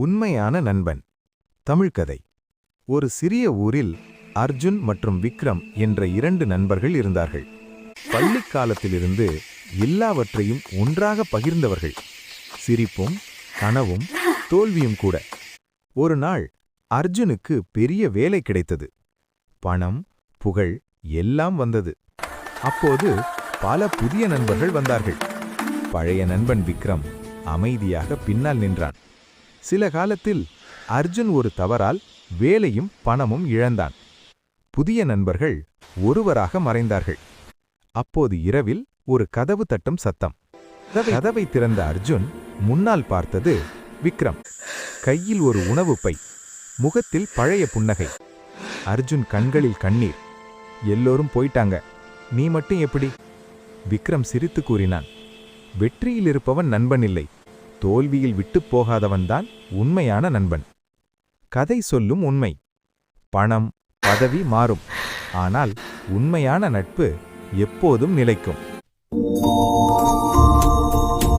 உண்மையான நண்பன். தமிழ்கதை. ஒரு சிறிய ஊரில் அர்ஜுன் மற்றும் விக்ரம் என்ற இரண்டு நண்பர்கள் இருந்தார்கள். பள்ளிக் காலத்திலிருந்து எல்லாவற்றையும் ஒன்றாக பகிர்ந்தவர்கள். சிரிப்பும் கனவும் தோல்வியும் கூட. ஒரு நாள் அர்ஜுனுக்கு பெரிய வேலை கிடைத்தது. பணம், புகழ் எல்லாம் வந்தது. அப்போது பல புதிய நண்பர்கள் வந்தார்கள். பழைய நண்பன் விக்ரம் அமைதியாக பின்னால் நின்றான். சில காலத்தில் அர்ஜுன் ஒரு தவறால் வேலையும் பணமும் இழந்தான். புதிய நண்பர்கள் ஒருவராக மறைந்தார்கள். அப்போது இரவில் ஒரு கதவு தட்டும் சத்தம். கதவை திறந்த அர்ஜுன் முன்னால் பார்த்தது விக்ரம். கையில் ஒரு உணவு பை, முகத்தில் பழைய புன்னகை. அர்ஜுன் கண்களில் கண்ணீர். எல்லோரும் போயிட்டாங்க, நீ மட்டும் எப்படி? விக்ரம் சிரித்து கூறினான், வெற்றியில் இருப்பவன் நண்பன் இல்லை, தோல்வியில் விட்டுப் போகாதவன்தான் உண்மையான நண்பன். கதை சொல்லும் உண்மை. பணம், பதவி மாறும், ஆனால் உண்மையான நட்பு எப்போதும் நிலைக்கும்.